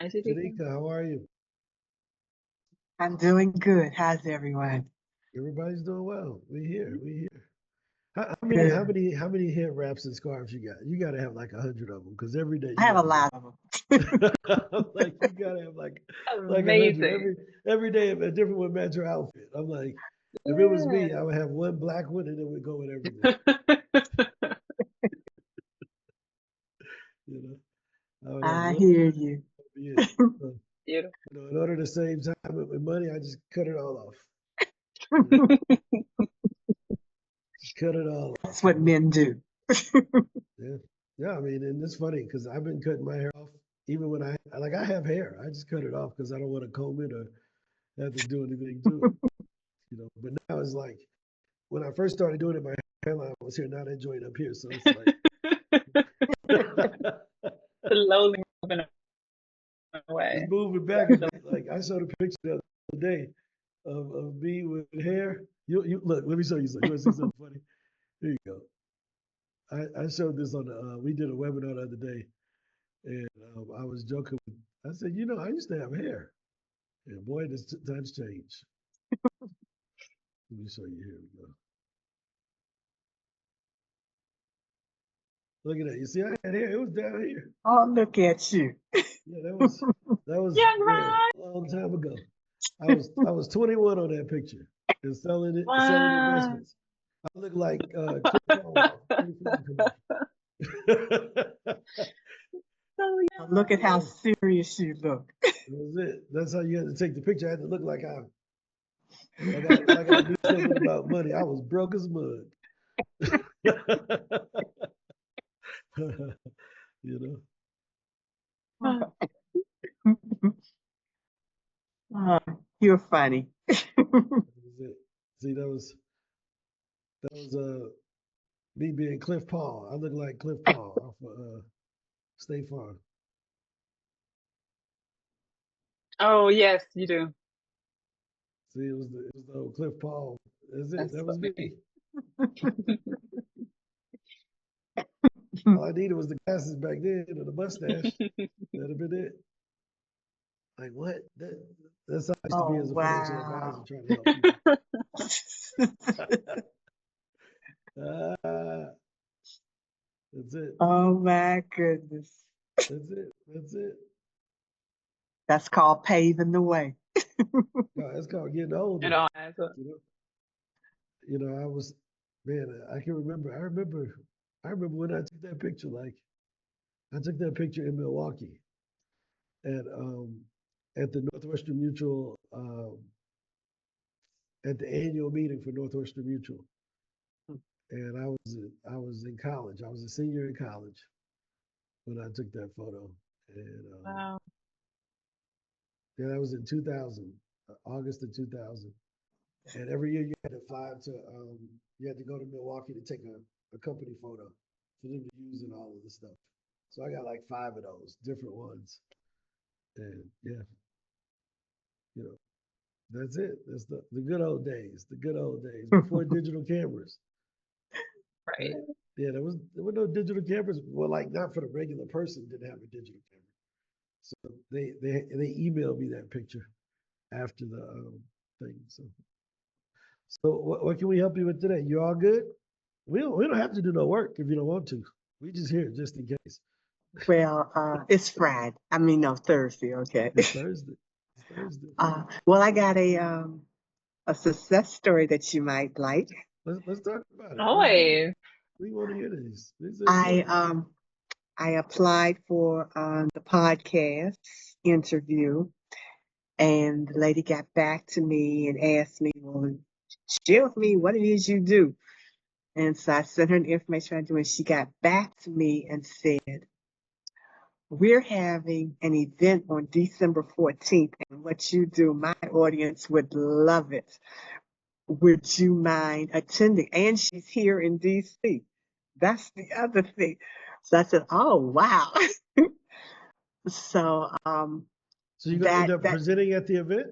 Hi, Shanika. Janika, how are you? I'm doing good. How's everyone? Everybody's doing well. We here. We here. How many how Good. many how many hair wraps and scarves you got? You got to have like 100 of them because every day I you have got a to go. lot of them. I'm like you got to have like 100 Amazing. every day a different one match your outfit. I'm like, if it was me, Yeah. I would have one black one and it would go with everything. You know, I would have I one hear you. yeah. So, Beautiful. in order to save time and money, I just cut it all off. You know, just cut it all off. That's what men do. Yeah. Yeah, I mean, and it's funny because I've been cutting my hair off even when I have hair. I just cut it off because I don't want to comb it or have to do anything to it. But now it's like when I first started doing it, my hairline was here. Now that joint up here, so it's like Slowly moving it's away. moving back a bit. Like I showed a picture the other day of me with hair. You look. Let me show you something. You want to see something funny? Here you go. I showed this on the. We did a webinar the other day, and I was joking. I said, I used to have hair. And boy, this times change. Let me show you. Here we go. Look at that. You see, I had hair. It was down here. Oh, look at you. Yeah, that was Young man Rod. a long time ago. I was 21 on that picture and selling Wow. investments. I look like Cliff Paul, 24 commercial. So Oh, look at how Yeah, serious you look. that was it. That's how you had to take the picture. I had to look like I knew something about money. I was broke as mud. you know. young. Oh, you're funny. That was it. See, that was me being Cliff Paul. I look like Cliff Paul off of State Farm. Oh, yes, you do. See, it was the old Cliff Paul. That's it. That's That was me. funny. All I needed was the glasses back then and the mustache. That'd have been it. Like what? That's how I used to be Oh, as a financial advisor wow. trying to help people. Ah, that's it. Oh, my goodness. That's it. That's it. That's called paving the way. No, it's called getting older. It all adds up. You know. I was, man. I can remember. I remember when I took that picture. Like I took that picture in Milwaukee at at the Northwestern Mutual at the annual meeting for Northwestern Mutual, and I was in college. I was a senior in college when I took that photo, and Wow. yeah, that was in 2000, August of 2000. And every year you had to fly you had to go to Milwaukee to take a company photo for them to use and all of the stuff. So I got like five of those different ones, and yeah, you know, that's it. That's the good old days, the good old days before digital cameras. Right. Right? Yeah, there were no digital cameras. Well, like not for the regular person didn't have a digital camera. So they emailed me that picture after the thing. So what can we help you with today? You all good? We don't have to do no work if you don't want to. We just here just in case. Well, it's Friday. I mean, no, Thursday. Okay. It's Thursday. It's Thursday. Well, I got a success story that you might like. Let's talk about it. Let's do it. Always. We want to hear this. This is I important. I applied for the podcast interview, and the lady got back to me and asked me, "Well, share with me what it is you do." And so I sent her the information I do, and she got back to me and said, "We're having an event on December 14th, and what you do, my audience would love it. Would you mind attending?" And she's here in DC. That's the other thing. So I said, "Oh, wow." So So you're gonna end that up presenting at the event?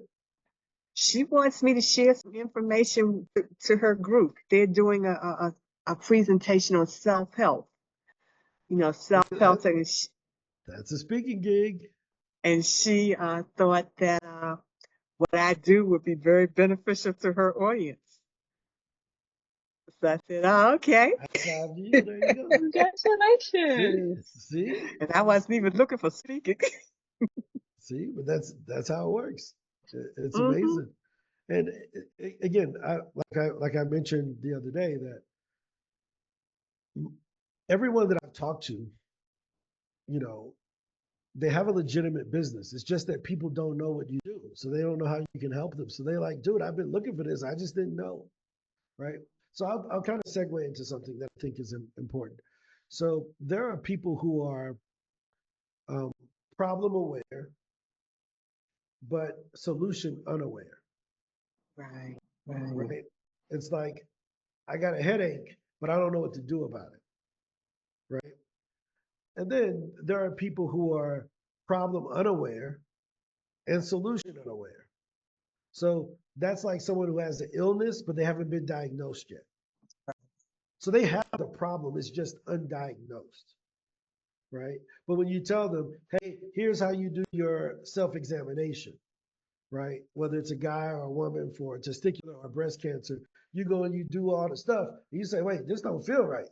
she wants me to share some information to her group. They're doing a presentation on self-help. Okay, Self-help. that's a speaking gig. and she thought that what I do would be very beneficial to her audience. So I said, "Oh, okay." High five to you. There you go. Congratulations. See, And I wasn't even looking for speaking. see. But that's how it works. It's Hmm. amazing. And again, like I mentioned the other day that everyone that I've talked to, you know, they have a legitimate business. It's just that people don't know what you do, so they don't know how you can help them. So they like, dude, I've been looking for this. I just didn't know, right? So I'll kind of segue into something that I think is important. So there are people who are um, problem aware, but solution unaware, Right, right. right? It's like I got a headache, but I don't know what to do about it, right? And then there are people who are problem unaware and solution unaware. So that's like someone who has an illness, but they haven't been diagnosed yet. So they have the problem, it's just undiagnosed, right? But when you tell them, hey, here's how you do your self examination, right? Whether it's a guy or a woman for testicular or breast cancer, you go and you do all the stuff. And you say, wait, this don't feel right.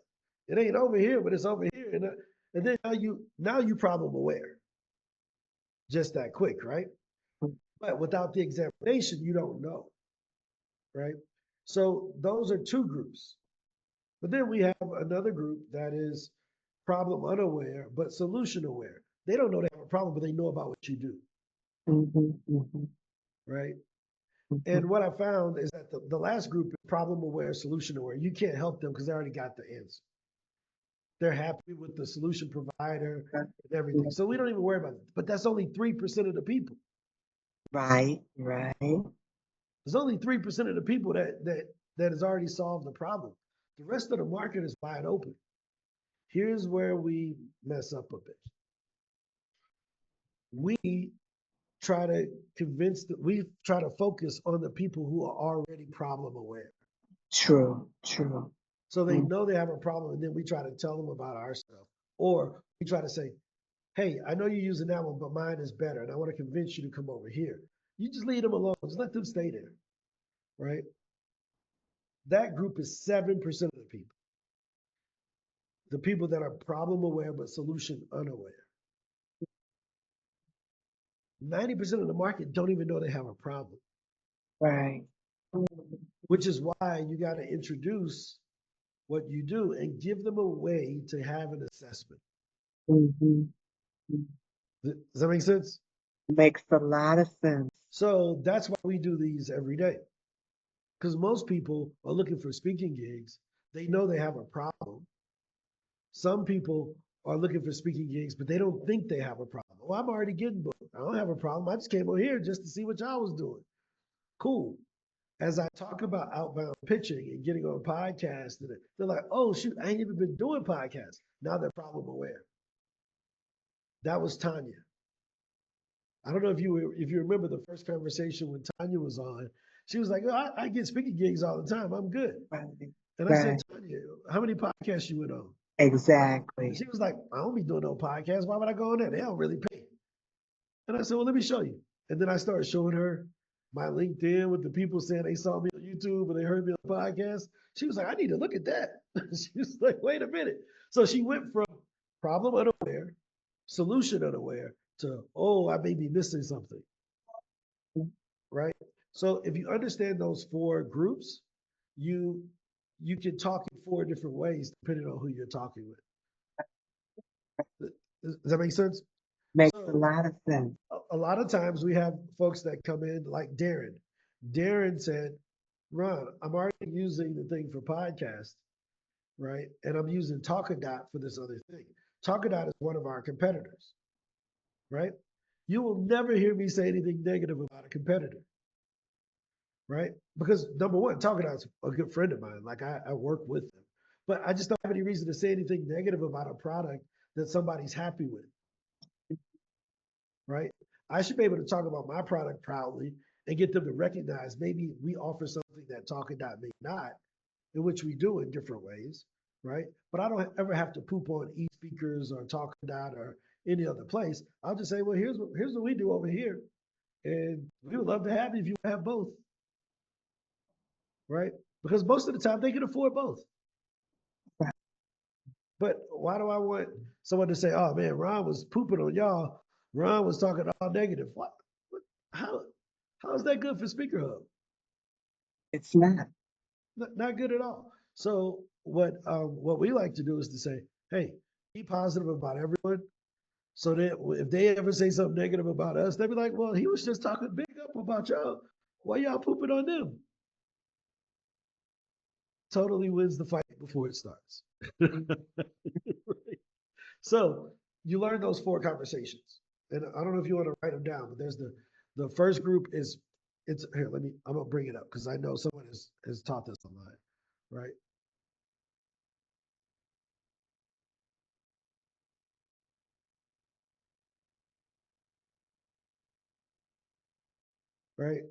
It ain't over here, but it's over here. And then now you problem aware, just that quick, right? But without the examination, you don't know, right? So those are two groups. But then we have another group that is problem unaware, but solution aware. They don't know they have a problem, but they know about what you do, Hmm. Hmm. right? Hmm. And what I found is that the last group is problem aware, solution aware. You can't help them because they already got the answer. They're happy with the solution provider and everything. So we don't even worry about it. But that's only 3% of the people. Right, right. There's only 3% of the people that has already solved the problem. The rest of the market is wide open. Here's where we mess up a bit. We try to we try to focus on the people who are already problem aware. True, true. So they Mm. know they have a problem, and then we try to tell them about our stuff. Or we try to say, hey, I know you're using that one, but mine is better, and I want to convince you to come over here. You just leave them alone. Just let them stay there, right? That group is 7% of the people. The people that are problem aware but solution unaware. 90% of the market don't even know they have a problem, Right. which is why you got to introduce what you do and give them a way to have an assessment. Mm-hmm. Does that make sense? Makes a lot of sense. So that's why we do these every day. Because most people are looking for speaking gigs. They know they have a problem. Some people are looking for speaking gigs, but they don't think they have a problem. Well, I'm already getting booked. I don't have a problem. I just came over here just to see what y'all was doing. Cool. As I talk about outbound pitching and getting on podcasts, and they're like, oh, shoot, I ain't even been doing podcasts. Now they're problem aware. That was Tanya. I don't know if you remember the first conversation when Tanya was on. She was like, oh, I get speaking gigs all the time. I'm good. Right. And I said, Right. Tanya, how many podcasts you went on? And Exactly. she was like, I don't be doing no podcasts. Why would I go on there? They don't really pay. And I said, well, let me show you. And then I started showing her my LinkedIn with the people saying they saw me on YouTube and they heard me on the podcast. She was like, I need to look at that. She was like, wait a minute. So she went from problem unaware, solution unaware to, oh, I may be missing something, right? So if you understand those four groups, you you can talk in four different ways depending on who you're talking with. Does that make sense? Makes a So lot of sense. a lot of times we have folks that come in like Darren. Darren said, Ron, I'm already using the thing for podcast, right? And I'm using Talkadot for this other thing. Talkadot is one of our competitors, right? You will never hear me say anything negative about a competitor, right? Because number one, Talkadot's a good friend of mine. Like I work with them. But I just don't have any reason to say anything negative about a product that somebody's happy with, right? I should be able to talk about my product proudly and get them to recognize maybe we offer something that Talkadot may not, in which we do in different ways, right? But I don't ever have to poop on e-speakers or Talkadot or any other place. I'll just say, well, here's what we do over here, and we would love to have you if you have both, right? Because most of the time they can afford both. Right. But why do I want someone to say, "Oh man, Ron was pooping on y'all. Ron was talking all negative." What how how is that good for SpeakerHub? It's not. Not good at all. So what we like to do is to say, hey, be positive about everyone. So that if they ever say something negative about us, they'll be like, well, he was just talking big up about y'all. Why y'all pooping on them? Totally wins the fight before it starts. So you learn those 4 conversations. And I don't know if you want to write them down, but there's the first group is it's here, I'm gonna bring it up because I know someone has taught this online, right? Right.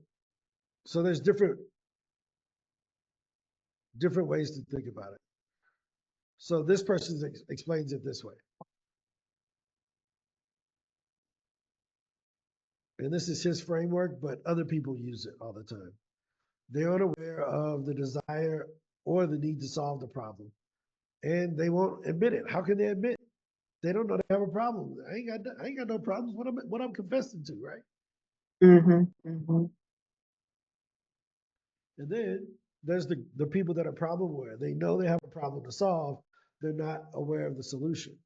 So there's different ways to think about it. So this person explains it this way. And this is his framework, but other people use it all the time. They're unaware of the desire or the need to solve the problem, and they won't admit it. How can they admit? They don't know they have a problem. I ain't got no problems. What I'm confessing to, right? Mm-hmm. Mm-hmm. And then there's the people that are problem aware. They know they have a problem to solve. They're not aware of the solution,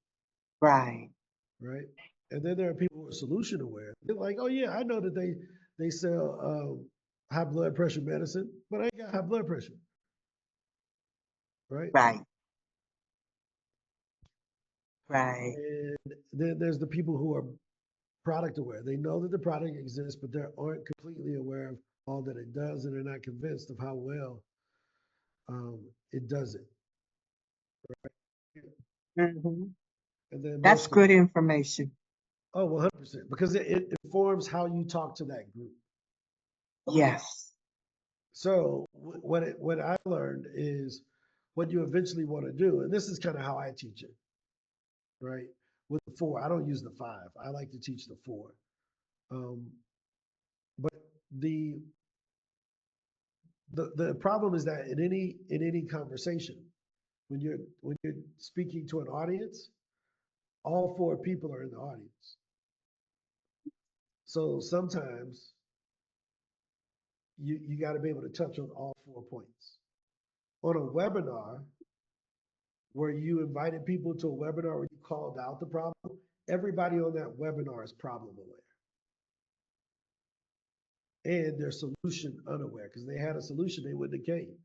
Right. right? And then there are people who are solution aware. They're like, oh yeah, I know that they sell high blood pressure medicine, but I ain't got high blood pressure, right? Right. Right. And then there's the people who are product aware. They know that the product exists, but they aren't completely aware of all that it does, and they're not convinced of how well it does it. Mm-hmm. And then That's most of good information. oh, 100%, because it informs how you talk to that group. Yes. So what I learned is what you eventually want to do, and this is kind of how I teach it, right? With the 4, I don't use the 5. I like to teach the 4. Um, but the the problem is that in any conversation, when you're speaking to an audience, all 4 people are in the audience. So sometimes you got to be able to touch on all 4 points. On a webinar where you invited people to a webinar where you called out the problem, everybody on that webinar is problem aware. And they're solution unaware because they had a solution, they wouldn't have came.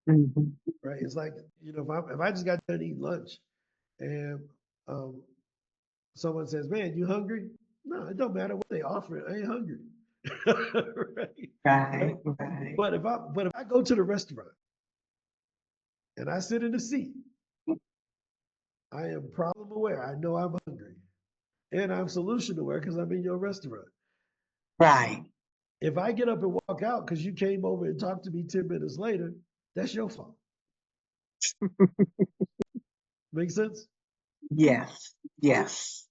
Mm-hmm. Right? It's like, if I just got done eating lunch and um, someone says, man, you hungry? No, it don't matter what they offer. I ain't hungry. Right? Right. Right? Right. But if I go to the restaurant and I sit in the seat, I am problem aware. I know I'm hungry. And I'm solution aware because I'm in your restaurant. Right. If I get up and walk out because you came over and talked to me 10 minutes later, that's your fault. Make sense? Yes. Yes.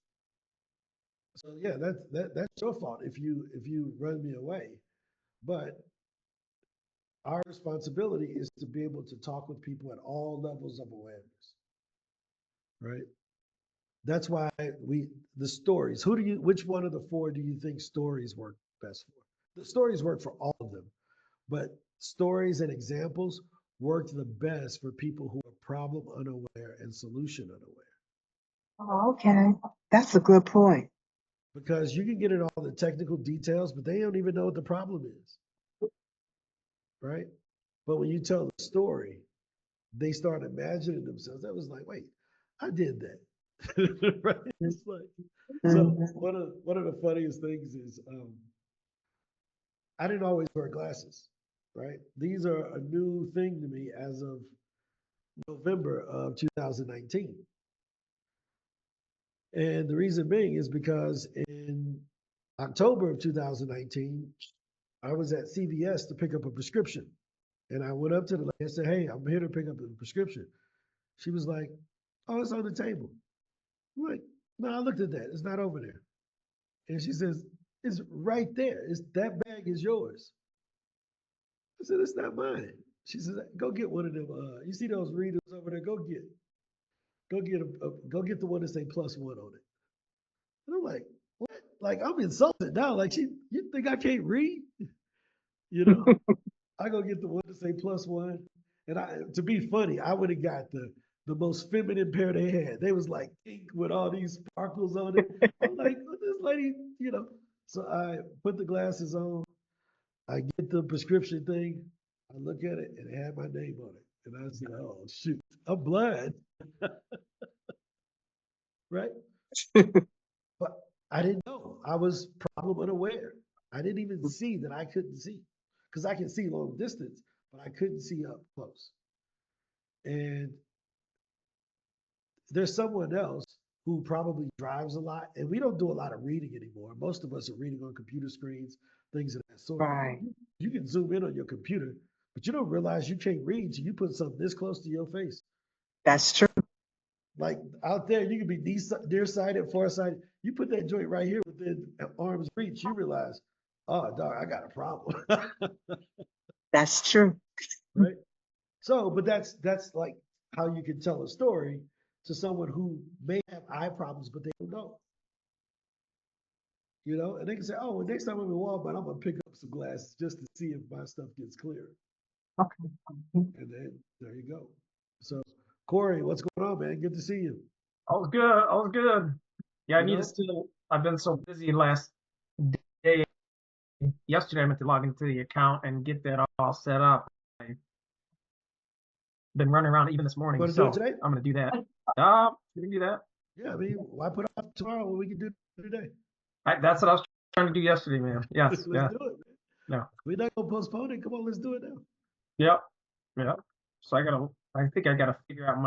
So yeah, that's your fault if you run me away. But our responsibility is to be able to talk with people at all levels of awareness, right? That's why the stories. Which one of the 4 do you think stories work best for? The stories work for all of them, but stories and examples work the best for people who are problem unaware and solution unaware. Oh, okay. That's a good point. Because you can get in all the technical details, but they don't even know what the problem is, right? But when you tell the story, they start imagining themselves. That was like, wait, I did that, right? It's like, so Mm-hmm. one of the funniest things is I didn't always wear glasses, right? These are a new thing to me as of November of 2019. And the reason being is because in October of 2019, I was at CVS to pick up a prescription. And I went up to the lady and said, hey, I'm here to pick up the prescription. She was like, oh, it's on the table. I'm like, No, I looked at that. It's not over there. And she says, it's right there. It's that bag is yours. I said, it's not mine. She says, go get one of them. You see those readers over there? Go get the one that say +1 on it. And I'm like, what? Like I'm insulted now. Like you think I can't read? You know? I go get the one that say +1. And to be funny, I would have got the most feminine pair they had. They was like pink with all these sparkles on it. I'm like, what this lady, you know. So I put the glasses on. I get the prescription thing. I look at it and it had my name on it. And I said, oh shoot, I'm blind. Right? But I didn't know. I was problem unaware. I didn't even see that I couldn't see. Because I can see long distance, but I couldn't see up close. And there's someone else who probably drives a lot, and we don't do a lot of reading anymore. Most of us are reading on computer screens, things of that sort. Right. You can zoom in on your computer, but you don't realize you can't read till you put something this close to your face. That's true. Like out there, you can be nearsighted, farsighted. You put that joint right here within arm's reach, you realize, oh, dog, I got a problem. That's true. Right? So, but that's like how you can tell a story to someone who may have eye problems, but they don't know. You know, and they can say, oh, well, next time I'm in Walmart, I'm gonna pick up some glasses just to see if my stuff gets clear. Okay. And then there you go. So, Corey, what's going on, man? Good to see you. All was good. All was good. Yeah, I You need know? to still. I've been so busy last day. Yesterday, I meant to log into the account and get that all set up. I've been running around even this morning, Want to do it so today? I'm gonna do that. We can do that. Yeah, I mean, why put it off tomorrow when we can do it today? That's what I was trying to do yesterday, man. Yes, Let's yeah, do it, man. no, We're not gonna postpone it. Come on, let's do it now. yep, yep. So I think I gotta figure out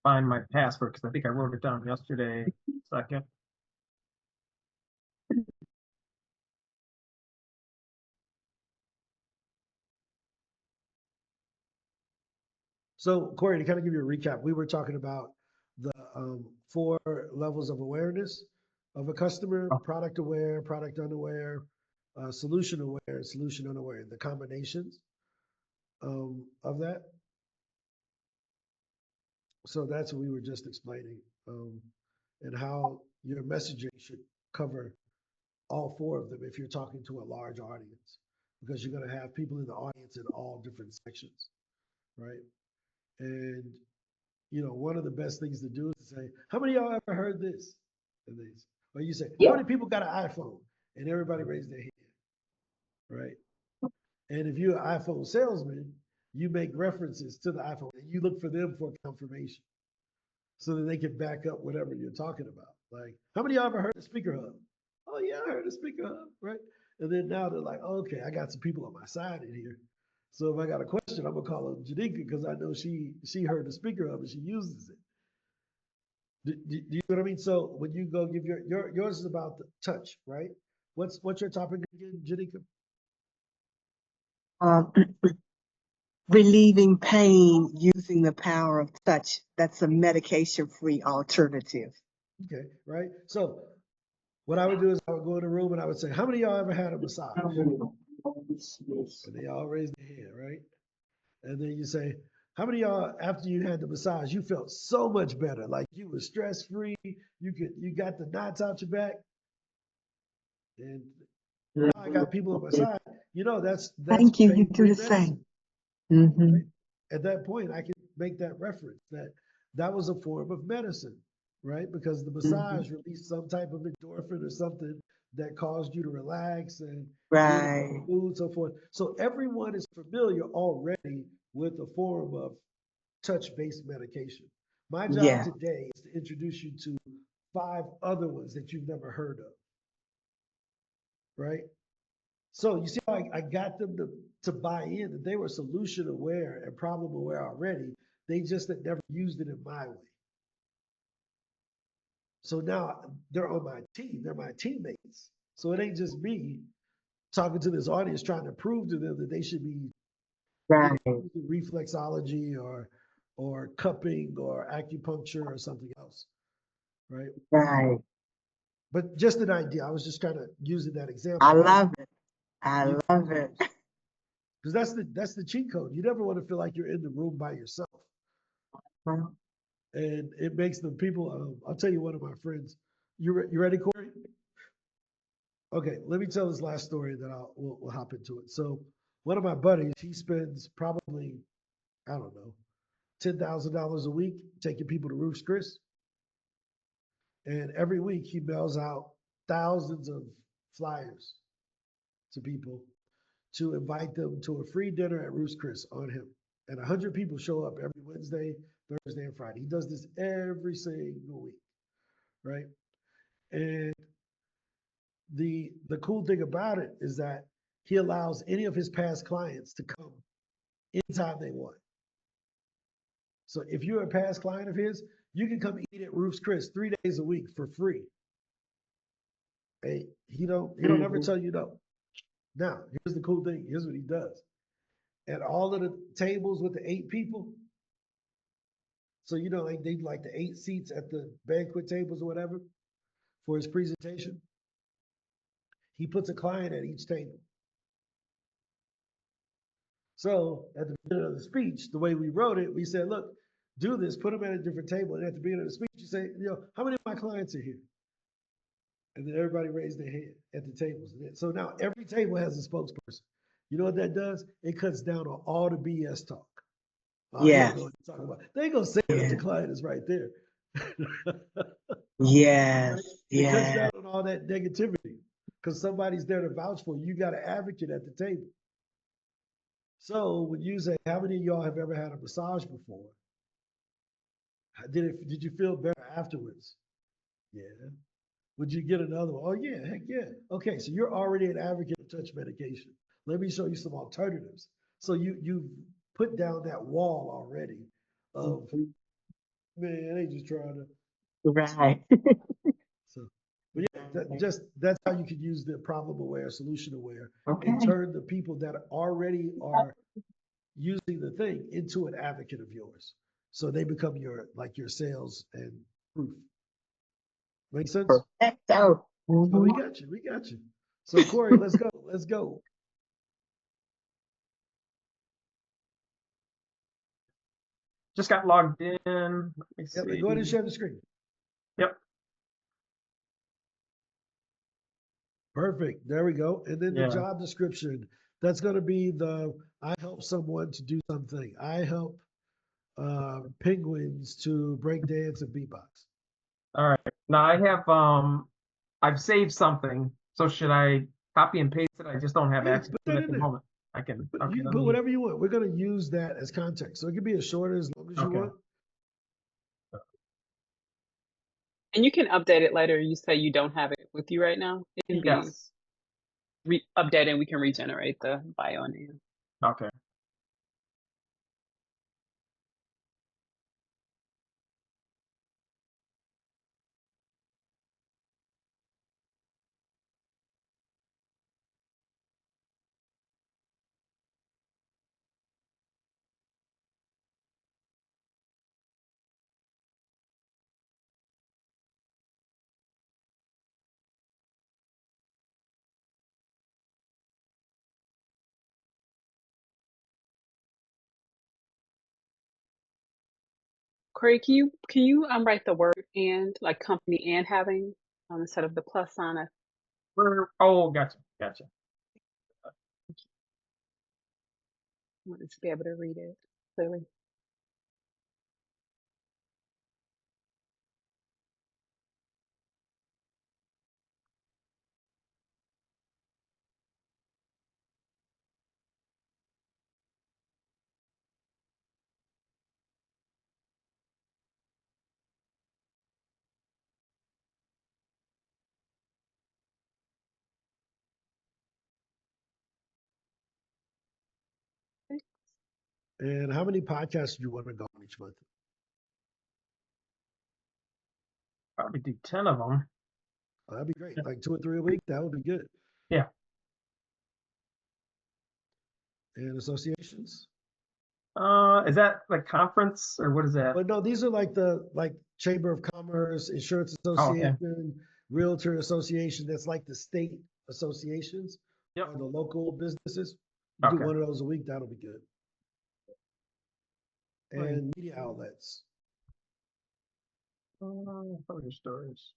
find my password because I think I wrote it down yesterday. Second. So, Corey, to kind of give you a recap, we were talking about the 4 levels of awareness of a customer: Oh, product aware, product unaware, solution aware, solution unaware, the combinations of that. So that's what we were just explaining, and how your messaging should cover all 4 of them if you're talking to a large audience, because you're going to have people in the audience in all different sections, right? And you know, one of the best things to do is to say, how many of y'all ever heard this? And they, or you say, how many people got an iPhone? And everybody raised their hand, right? And if you're an iPhone salesman, you make references to the iPhone and you look for them for confirmation so that they can back up whatever you're talking about. Like, how many of y'all ever heard of SpeakerHub? Oh yeah, I heard of SpeakerHub, right? And then now they're like, oh, okay, I got some people on my side in here. So if I got a question, I'm gonna call up Janika because I know she heard the SpeakerHub and she uses it. Do you know what I mean? So when you go give yours is about the touch, right? What's your topic again, Janika? Um, relieving pain using the power of touch. That's a medication-free alternative. Okay, right. So what I would do is I would go in the room and I would say, how many of y'all ever had a massage? And they all raise their hand, right? And then you say, how many of y'all, after you had the massage, you felt so much better, like you were stress free, you got the knots out your back, and now I got people on my side. You know, that's Thank you. You do pain-free the medicine, same. Mm-hmm. right? At that point, I can make that reference that was a form of medicine, right? Because the massage released some type of endorphin or something that caused you to relax and Right. mood, so forth. So everyone is familiar already with a form of touch-based medication. My job Yeah. today is to introduce you to 5 other ones that you've never heard of, right? So you see how I got them to buy in that they were solution aware and problem aware already. They just had never used it in my way. So now they're on my team. They're my teammates. So it ain't just me talking to this audience trying to prove to them that they should be Right. using reflexology or cupping or acupuncture or something else. right? Right. But just an idea. I was just kind of using that example. I love it. I You- love it. Because that's the cheat code. You never want to feel like you're in the room by yourself. And it makes the people, I'll tell you one of my friends. You ready, Corey? Okay, let me tell this last story, and then we'll hop into it. So one of my buddies, he spends probably, I don't know, $10,000 a week taking people to Ruth's Chris. And every week he mails out thousands of flyers to people to invite them to a free dinner at Ruth's Chris on him. And 100 people show up every Wednesday, Thursday, and Friday. He does this every single week, right? And the cool thing about it is that he allows any of his past clients to come anytime they want. So if you're a past client of his, you can come eat at Ruth's Chris 3 days a week for free. Hey, he don't ever tell you no. Now, here's the cool thing. Here's what he does. At all of the tables with the 8 people, so like they like the 8 seats at the banquet tables or whatever for his presentation, he puts a client at each table. So at the beginning of the speech, the way we wrote it, we said, look, do this, put them at a different table. And at the beginning of the speech, you say, how many of my clients are here? And then everybody raised their hand at the tables. So now every table has a spokesperson. You know what that does? It cuts down on all the BS talk. Yes. They ain't gonna say it if the client is right there. Yes. It cuts Yes. down on all that negativity because somebody's there to vouch for you. You got an advocate at the table. So when you say, how many of y'all have ever had a massage before? Did you feel better afterwards? Yeah. Would you get another one? Oh yeah, heck yeah. Okay, so you're already an advocate of touch medication. Let me show you some alternatives. So you put down that wall already of man, they just trying to. Right. So, but yeah, that's how you could use the problem aware, solution aware, Okay. and turn the people that already are using the thing into an advocate of yours. So they become your sales and proof. Make sense? Perfecto. Oh, we got you. We got you. So Corey, let's go. Let's go. Just got logged in. Let me Yep, see. go ahead and share the screen. Yep. Perfect. There we go. And then the Yeah. job description. That's going to be I help someone to do something. I help penguins to break dance and beatbox. All right. Now I've saved something. So should I copy and paste it? I just don't have Yeah, access put to it that at in the there. moment. I can. But Okay. you can Let put me. whatever you want. We're going to use that as context. So it can be as short or as long as you Okay. want. And you can update it later. You say you don't have it with you right now. It can be Yes. updated and we can regenerate the bio name. Okay. Corey, can you write the word and like company and having instead of the plus sign? I Oh, gotcha. want to be able to read it clearly. And how many podcasts do you want to go on each month? Probably do 10 of them. Oh, that'd be great. Like 2 or 3 a week. That would be good. Yeah. And associations. Is that like conference or what is that? But no, these are like the Chamber of Commerce, Insurance Oh, okay. Association, Realtor Association. That's like the state associations Yep. or the local businesses. You do Okay. one of those a week, that'll be good. Right. And media outlets. Publisher stories.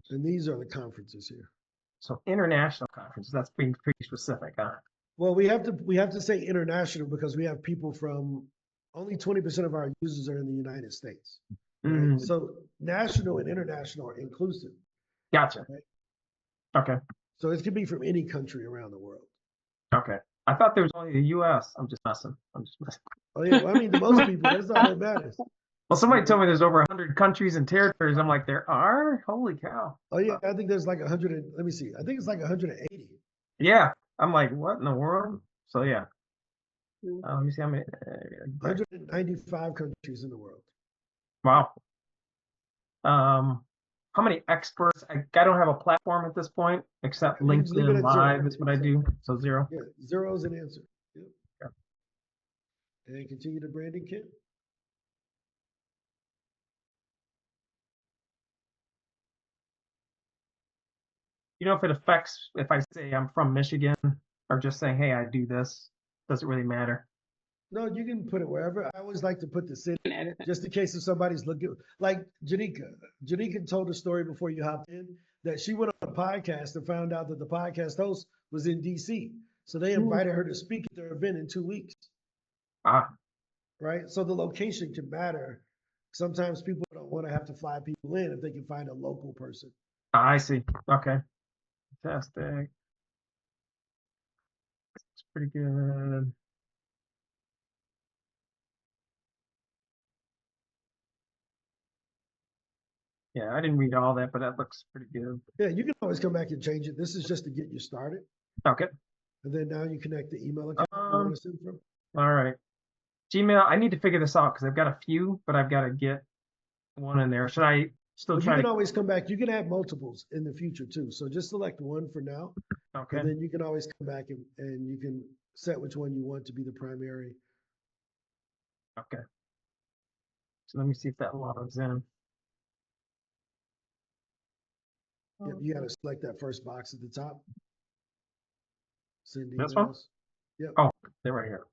And these are the conferences here. So international conferences, that's being pretty specific, huh? Well, we have to say international because we have people from only 20% of our users are in the United States. Right? Mm, So national and international are inclusive. gotcha. Right? Okay. So it could be from any country around the world. Okay. I thought there was only the US. I'm just messing. Oh yeah, well, I mean, to most people, that's all that matters. Well, somebody told me there's over 100 countries and territories. I'm like, there are? Holy cow. Oh yeah, I think there's like 100. Let me see. I think it's like 180. Yeah. I'm like, what in the world? So yeah. Let me see how many. 195 countries in the world. Wow. How many experts? I don't have a platform at this point except Leave it LinkedIn at Live. zero. That's what I do. So 0. Yeah, 0 is an answer. Yep. Yeah. And continue the branding kit. You know, if it affects, if I say I'm from Michigan or just saying, hey, I do this, does it really matter? No, you can put it wherever. I always like to put the city Edit it. just in case if somebody's looking. Like Janika. Janika told a story before you hopped in that she went on a podcast and found out that the podcast host was in DC. So they invited her to speak at their event in 2 weeks. Ah, Right? So the location can matter. Sometimes people don't want to have to fly people in if they can find a local person. I see. Okay. Fantastic. It's pretty good. Yeah, I didn't read all that, but that looks pretty good. Yeah, you can always come back and change it. This is just to get you started. Okay. And then now you connect the email account you want to send from. All right. Gmail, I need to figure this out because I've got a few, but I've got to get one in there. Should I still Well, you try can to? always come back. You can add multiples in the future too. So just select one for now. Okay. And then you can always come back and you can set which one you want to be the primary. Okay. So let me see if that logs in. Yep, you got to select that first box at the top. Send This one? emails. Yep. Oh, they're right here.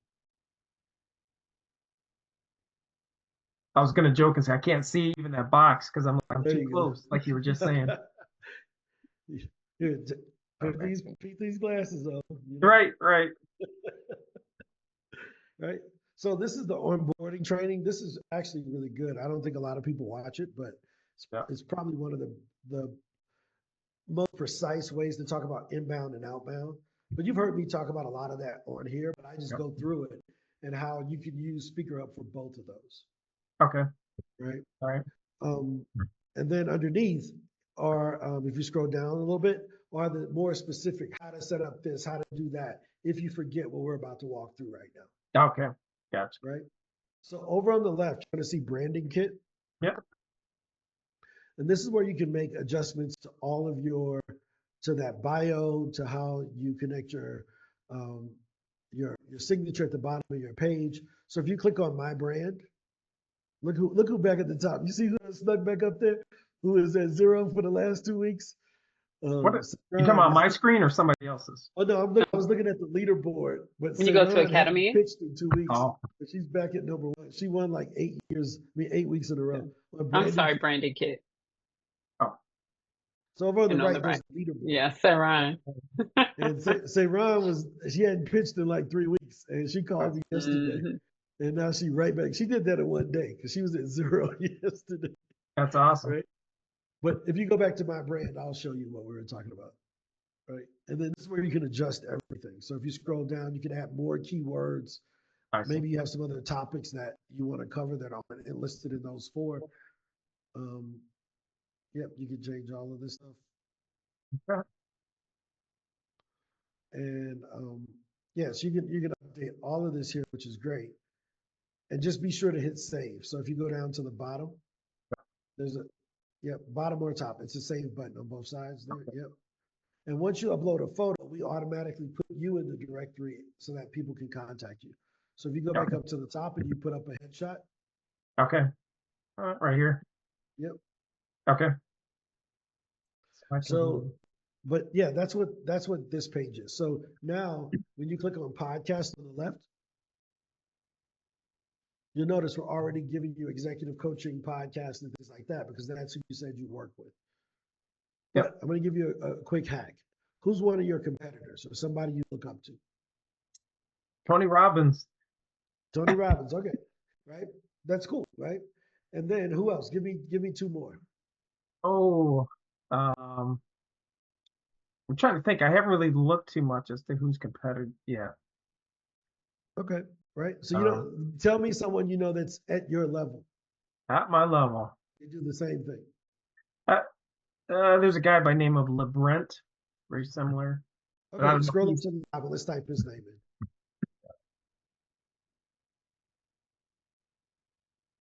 I was gonna joke and say I can't see even that box because I'm There too you go. close, like you were just saying. Here, put Okay. these glasses on. You know? Right, right. Right. So this is the onboarding training. This is actually really good. I don't think a lot of people watch it, but Yeah. it's probably one of the most precise ways to talk about inbound and outbound. But you've heard me talk about a lot of that on here, but I just go through it and how you can use SpeakerHub for both of those. Okay. Right. All right. And then underneath are, if you scroll down a little bit, are the more specific how to set up this, how to do that, if you forget what we're about to walk through right now. Okay. Gotcha. Right. So over on the left, you're going to see branding kit. Yep. And this is where you can make adjustments to all of to that bio, to how you connect your signature at the bottom of your page. So if you click on my brand, look who back at the top. You see who snuck back up there? Who is at 0 for the last 2 weeks? What you talking about my screen or somebody else's? Oh no, I was looking at the leaderboard. But When you go to Saran hadn't Academy? pitched in 2 weeks. Oh. But she's back at number 1. She won like 8 weeks in a row. I'm sorry, Brandon Kit. Oh. So over on the And on right, the there's the leaderboard. Yeah, Saran. And Saran she hadn't pitched in like 3 weeks, and she called me yesterday. Mm-hmm. And now she right back. She did that in one day because she was at 0 yesterday. That's awesome. Right. But if you go back to my brand, I'll show you what we were talking about. Right. And then this is where you can adjust everything. So if you scroll down, you can add more keywords. Maybe you have some other topics that you want to cover that aren't enlisted in those 4. Yep, you can change all of this stuff. Okay. And yes, you can update all of this here, which is great. And just be sure to hit save. So if you go down to the bottom, there's bottom or top. It's a save button on both sides there. Yep. And once you upload a photo, we automatically put you in the directory so that people can contact you. So if you go back Okay. up to the top and you put up a headshot, Okay. Right here. yep. Okay. So, but yeah, that's what this page is. So now when you click on podcast on the left, you'll notice we're already giving you executive coaching podcasts and things like that because that's who you said you work with. Yep. But I'm going to give you a quick hack. Who's one of your competitors or somebody you look up to? Tony Robbins. Tony Robbins. Okay, right. That's cool, right? And then who else? Give me two more. Oh, I'm trying to think. I haven't really looked too much as to who's competitive yet. Okay, right. So you don't tell me someone you know that's at your level. At my level. They do the same thing. There's a guy by name of LeBrent, very similar. But I Okay, don't know if scroll up he's- to the top and let's type his name in.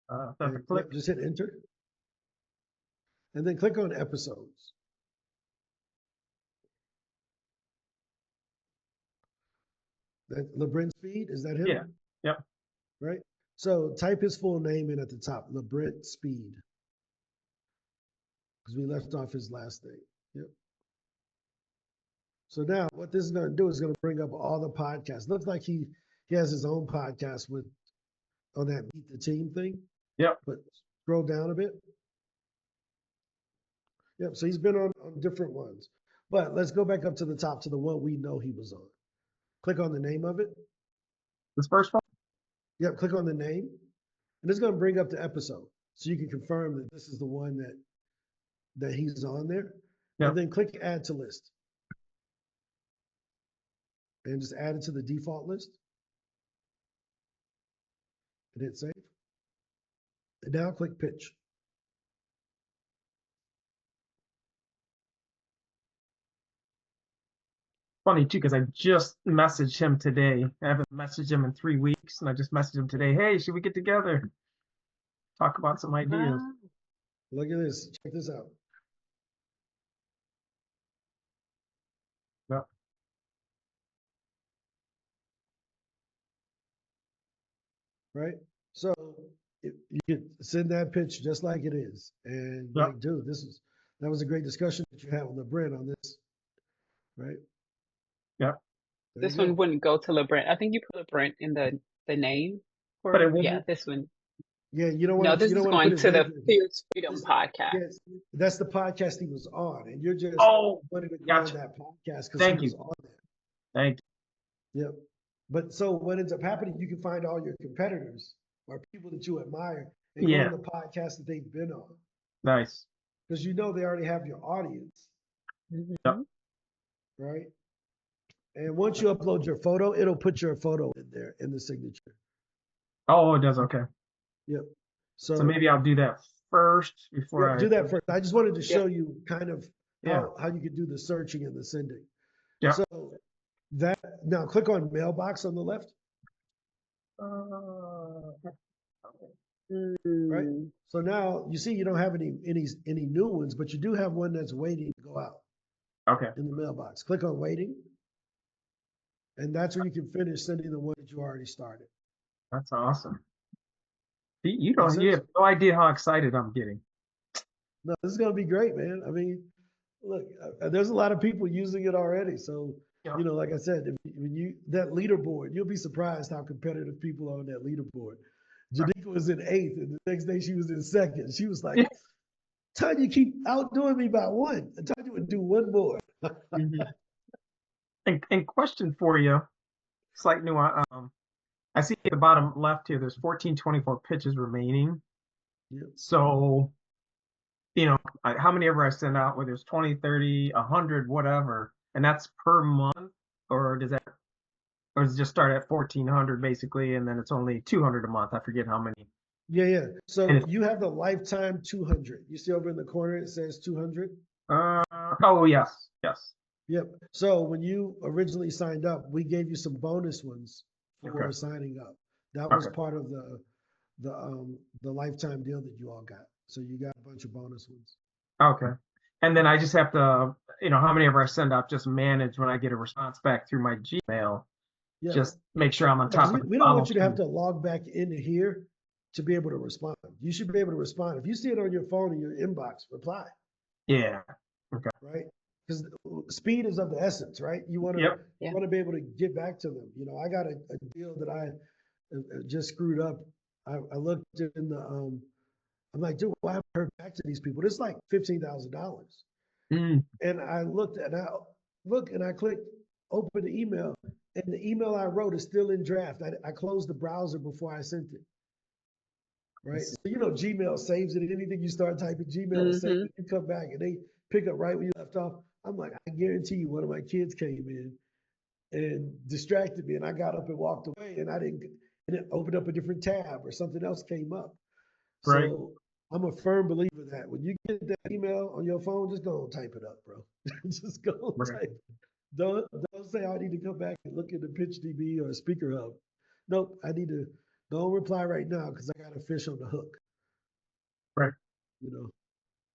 so I have to And, click. yep, just hit enter. And then click on episodes. That LeBrent's feed, is that him? Yeah. Yep. Right? So type his full name in at the top, LeBrent Speed. Because we left off his last name. Yep. So now what this is going to do is going to bring up all the podcasts. Looks like he has his own podcast with on that Meet the Team thing. Yep. But scroll down a bit. Yep. So he's been on different ones. But let's go back up to the top to the one we know he was on. Click on the name of it. This first one? Yep. Click on the name. And it's going to bring up the episode. So you can confirm that this is the one that he's on there. Yep. And then click add to list. And just add it to the default list. And hit save. And now click pitch. Funny too, because I just messaged him today. I haven't messaged him in 3 weeks, and I just messaged him today. Hey, should we get together? Talk about some ideas. Wow. Look at this. Check this out. Yep. Right? So you could send that pitch just like it is. And Yep. like, dude, that was a great discussion that you had with LeBrent on this. Right? Yep. There This you go. one wouldn't go to LeBrent. I think you put LeBrent in the name. But it Yeah, wouldn't. this one. Yeah, you don't No, want this to is put going his to name the in. Fierce Freedom This- podcast. Yes, that's the podcast he was on, and you're just Oh, wanted to go gotcha. on that podcast because Thank he was you. on there. Thank you. Yep. But so what ends up happening, you can find all your competitors or people that you admire and go Yeah. on the podcast that they've been on. Nice. Because you know they already have your audience, Mhm. right? And once you upload your photo, it'll put your photo in there in the signature. Oh, it does. Okay. Yep. So maybe I'll do that first before yeah, I do that first. I just wanted to Yeah. show you kind of Yeah. how you could do the searching and the sending. Yeah. So that now click on mailbox on the left, right? Mm. So now you see you don't have any new ones, but you do have one that's waiting to go out Okay. in the mailbox. Click on waiting. And that's where you can finish sending the one that you already started. That's awesome. You Makes don't. You sense? have no idea how excited I'm getting. No, this is going to be great, man. I mean, look, there's a lot of people using it already. So, Yeah. you know, like I said, that leaderboard, you'll be surprised how competitive people are on that leaderboard. Janika was in 8th, and the next day she was in 2nd. She was like, Yeah. Tanya, keep outdoing me by one. Tanya would do one more. Mhm. And question for you, slight nuance. I see at the bottom left here, there's 1424 pitches remaining. Yep. So, how many ever I send out, whether it's 20, 30, 100, whatever, and that's per month, or does it just start at 1400 basically, and then it's only 200 a month? I forget how many. Yeah. So And you have the lifetime 200. You see over in the corner, it says 200. Oh, yes. Yep. So when you originally signed up, we gave you some bonus ones for Okay. signing up. That was Okay. part of the lifetime deal that you all got. So you got a bunch of bonus ones. Okay. And then I just have to, how many ever I send out, just manage when I get a response back through my Gmail. Yeah. Just make sure I'm on Because top of the we don't want you to have follow-through. to log back into here to be able to respond. You should be able to respond. If you see it on your phone in your inbox, reply, Yeah. Okay. right? Because speed is of the essence, right? You want to Yep. Yeah. be able to get back to them. I got a deal that I just screwed up. I looked in the I'm like, dude, why haven't I heard back to these people? It's like $15,000. Mm. And I looked and I clicked open the email, and the email I wrote is still in draft. I closed the browser before I sent it. Right. So Gmail saves it. Anything you start typing, Gmail will save it. You come back and they pick up right when you left off. I'm like, I guarantee you, one of my kids came in and distracted me, and I got up and walked away, and and it opened up a different tab or something else came up. Right. So I'm a firm believer that when you get that email on your phone, just go and type it up, bro. Just go and Right. type it. Don't say I need to come back and look at the PitchDB or SpeakerHub. Nope, don't reply right now because I got a fish on the hook. Right.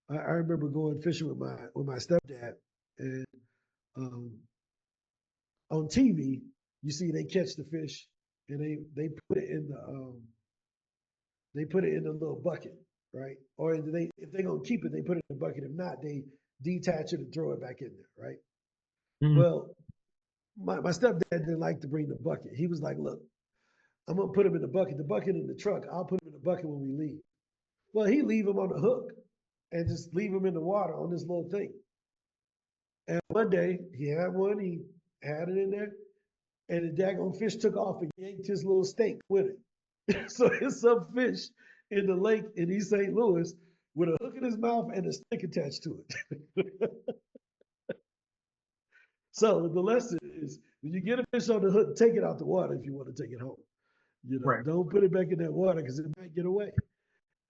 I remember going fishing with my stepdad, and on TV you see they catch the fish and they put it in the little bucket, right? Or if they're gonna keep it, they put it in the bucket. If not, they detach it and throw it back in there, right? Mm. Well, my stepdad didn't like to bring the bucket. He was like, look, I'm gonna put him in the bucket in the truck. I'll put him in the bucket when we leave. Well, he leave him on the hook and just leave him in the water on this little thing. And one day he had one, he had it in there, and the daggone fish took off and yanked his little steak with it. So there's some fish in the lake in East St. Louis with a hook in his mouth and a stick attached to it. So the lesson is, when you get a fish on the hook, take it out the water if you want to take it home. Right. Don't put it back in that water because it might get away.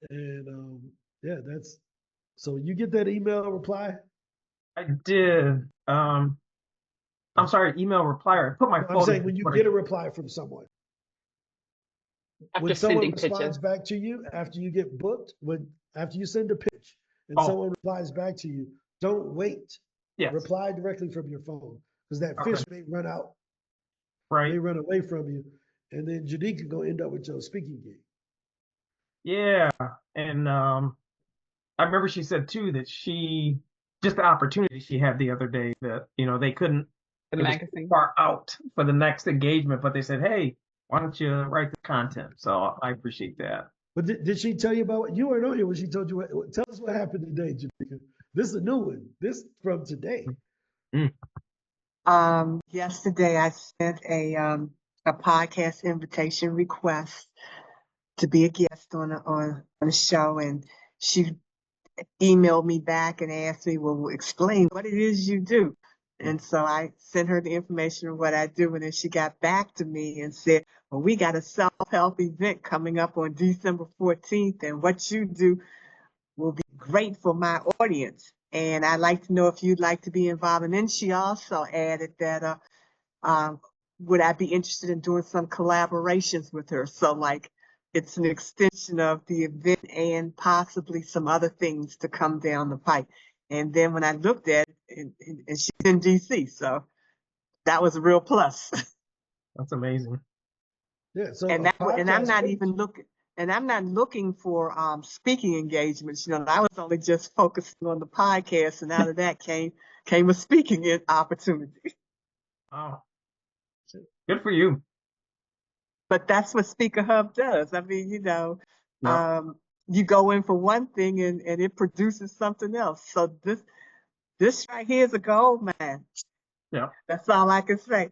And yeah, so you get that email reply. I did. I'm sorry, email reply. I put my I'm phone saying in. when you get a reply from someone, After when someone sending responds pitches. back to you after you get booked, after you send a pitch and Oh. someone replies back to you, don't wait. Yes. Reply directly from your phone, because that Okay. fish may run out, Right. may run away from you, and then Janika gonna end up with your speaking gig. Yeah. And I remember she said too that just the opportunity she had the other day that, they couldn't, The it was magazine. far out for the next engagement, but they said, hey, why don't you write the content? So I appreciate that. But did she tell you about what you weren't on here when she told you tell us what happened today, Janika? This is a new one. This from today. Yesterday I sent a podcast invitation request to be a guest on a show, and she emailed me back and asked me, well, explain what it is you do. And so I sent her the information of what I do, and then she got back to me and said, well, we got a self-help event coming up on December 14th, and what you do will be great for my audience. And I'd like to know if you'd like to be involved. And then she also added that would I be interested in doing some collaborations with her? So like it's an extension of the event and possibly some other things to come down the pipe. And then when I looked at it, and she's in DC, so that was a real plus. That's amazing. Yeah. So And I'm not even looking. And I'm not looking for speaking engagements. I was only just focusing on the podcast, and out of that came a speaking opportunity. Wow. Good for you. But that's what SpeakerHub does. I mean, Yep. you go in for one thing and it produces something else. So this right here is a gold mine. Yeah. That's all I can say.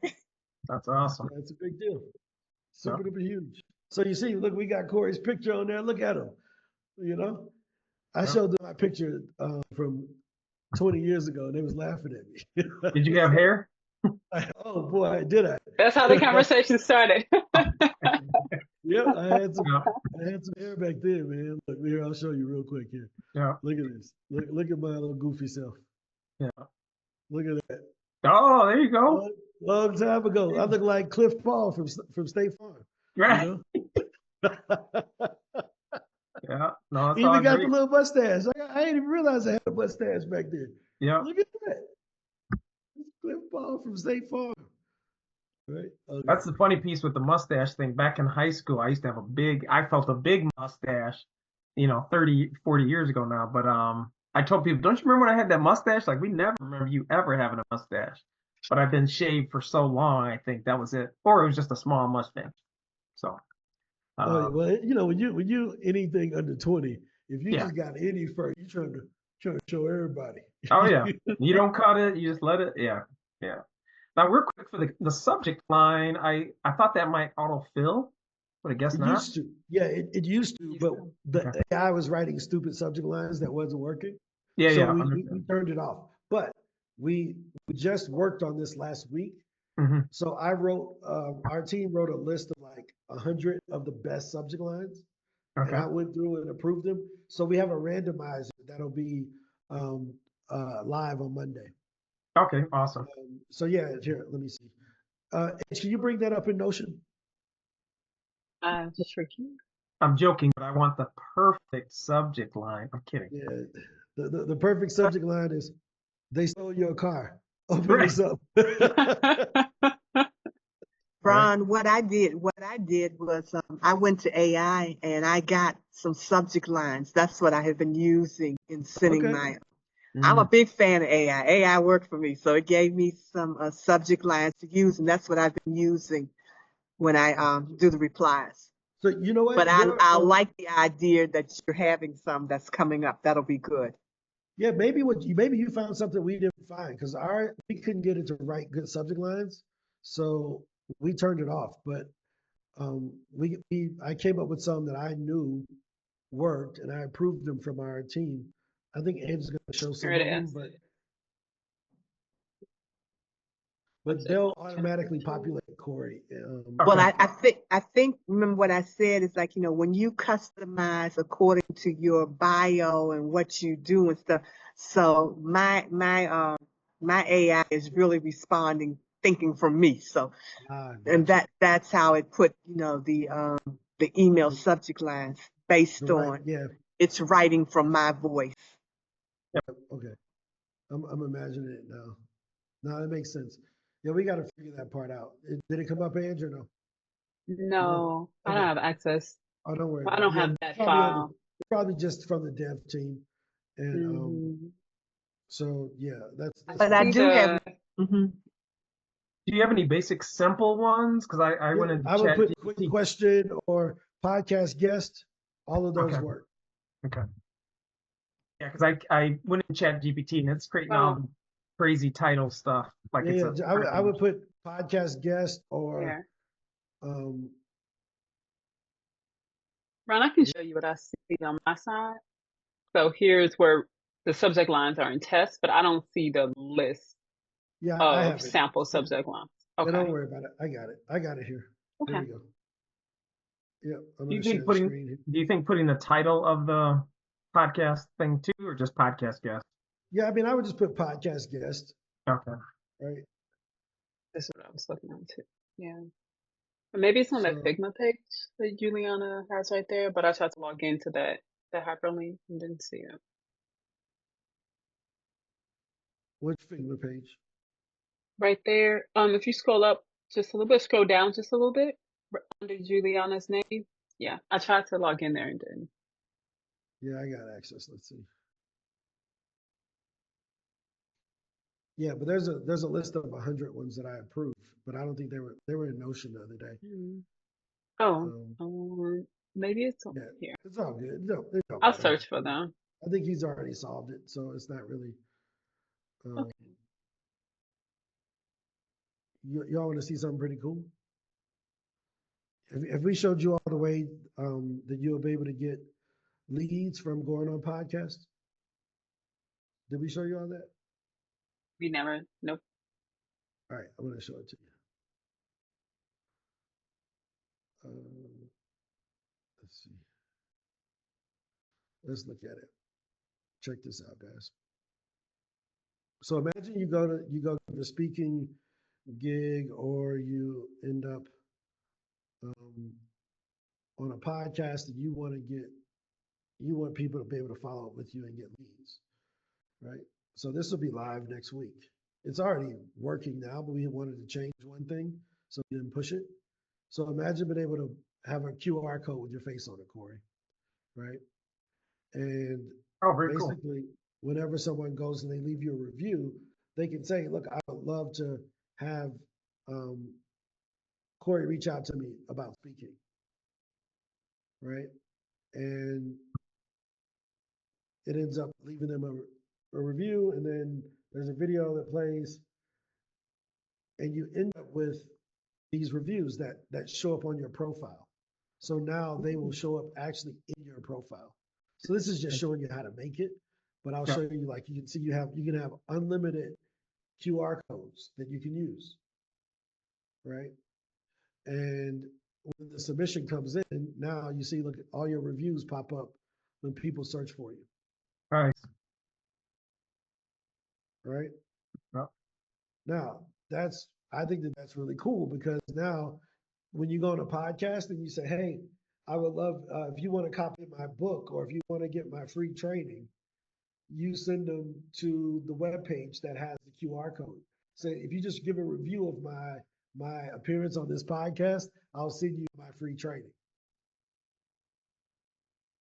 That's awesome. That's a big deal. Super Yep. duper huge. So you see, look, we got Corey's picture on there. Look at him. I Yep. showed them my picture from 20 years ago, and they was laughing at me. Did you have hair? Oh boy, did I? That's how the conversation started. Yep, I had some Yeah. hair back then, man. Look here, I'll show you real quick here. Yeah. Look at this. Look at my little goofy self. Yeah. Look at that. Oh, there you go. Long time ago, I look like Cliff Paul from State Farm. Right. Yeah. No, it's all Even got the great. little mustache. I didn't even realize I had a mustache back there. Yeah. Look at that. Cliff Ball from State Farm. Right? Okay. That's the funny piece with the mustache thing. Back in high school, I used to have I felt a big mustache, 30, 40 years ago now. But I told people, don't you remember when I had that mustache? Like, we never remember you ever having a mustache. But I've been shaved for so long, I think that was it. Or it was just a small mustache. So, Oh, yeah, um, well, when you anything under 20, if you yeah. just got any fur, you trying to show everybody. Oh, yeah. You don't cut it, you just let it. Yeah. Yeah. Now, real quick for the subject line, I thought that might autofill, but I guess It not. used to. Yeah, it used to, but Okay. the AI was writing stupid subject lines that wasn't working. Yeah, So yeah, we understood. turned it off. But we just worked on this last week. Hmm. So I wrote, our team wrote a list of like 100 of the best subject lines, and Okay. I went through and approved them. So we have a randomizer that'll be um, live on Monday. Okay, awesome. So yeah, here, let me see. Can you bring that up in Notion? Tricky. I'm joking, but I want the perfect subject line. I'm kidding. Yeah, the perfect subject line is they stole your car. Open Right, this up. right. Ron, what I did was I went to AI and I got some subject lines. That's what I have been using in sending Okay. my. I'm a Mm. big fan of AI. AI worked for me, so it gave me some subject lines to use, and that's what I've been using when I do the replies. So you know what? But I like the idea that you're having some that's coming up. That'll be good. Yeah, maybe you found something we didn't find because we couldn't get it to write good subject lines, so we turned it off. But I came up with some that I knew worked, and I approved them from our team. I think Anne's going to show Here some it of them, is. but Subject they'll line automatically generator. populate Corey. Well, Okay. I think remember what I said is like, when you customize according to your bio and what you do and stuff. So my AI is really responding, thinking from me. So and Gotcha. that's how it put, the email subject lines The based right, on yeah, it's writing from my voice. okay. I'm imagining it now. No, that makes sense. Yeah, we got to figure that part out. Did it come up, Ange, or no? No. No, I don't Okay. have access. Oh, don't worry I about it. don't Yeah, have it's that probably file. it's probably just from the dev team, and Hmm. so yeah, that's But I fine. See do have. the Mhm. Do you have any basic simple ones? Because I Yeah, went into I would Chat put quick GPT. question or podcast guest. All of those Okay. work. Okay. Yeah, because I went in Chat GPT and it's creating all oh the crazy title stuff. Like Yeah, it's yeah. a I freaking. would put podcast guest or here, um. Ron, I can show you what I see on my side. So here's where the subject lines are in test, but I don't see the list Yeah, I of have it. sample subject lines. Yeah, don't Okay. worry about it. I got it. I got it here. Here Okay. we go. Yep, I'm Do you gonna share think the putting screen here. do you think putting the title of the podcast thing too, or just podcast guest? Yeah, I mean, I would just put podcast guest, Okay. right? This is what I was looking at too. Yeah. Or maybe it's on that So Figma page that Juliana has right there, but I tried to log into that hyperlink and didn't see it. which Figma page? Right there. If you scroll up just a little bit, scroll down just a little bit under Juliana's name. Yeah, I tried to log in there and didn't. Yeah, I got access. Let's see. Yeah, but there's a list of 100 ones that I approved, but I don't think they were in Notion the other day. Hmm. Oh, Um, maybe it's on yeah, here. it's all good. No, it don't I'll matter. search for them. I think he's already solved it, so it's not really. Um, Okay. y'all want to see something pretty cool? If we showed you all the way that you'll be able to get leads from going on podcasts, did we show you all that? We never. Nope. All right, I'm going to show it to you. Let's see. Let's look at it. Check this out, guys. So imagine you go to a speaking gig, or you end up on a podcast that you want to get you want people to be able to follow up with you and get leads, right? So this will be live next week. It's already working now, but we wanted to change one thing, so we didn't push it. So imagine being able to have a QR code with your face on it, Corey, right? And Oh, very cool. basically, whenever someone goes and they leave you a review, they can say, look, I would love to have Corey reach out to me about speaking, right? And it ends up leaving them a review, and then there's a video that plays, and you end up with these reviews that show up on your profile. So now they will show up actually in your profile. So this is just showing you how to make it, but I'll show you, like, you can see you can have unlimited QR codes that you can use, right? And when the submission comes in, now you see, look, all your reviews pop up when people search for you, Nice. right? Yep. Now, I think that's really cool, because now when you go on a podcast and you say, hey, I would love, if you want to copy my book or if you want to get my free training, you send them to the webpage that has the QR code. So if you just give a review of my appearance on this podcast, I'll send you my free training,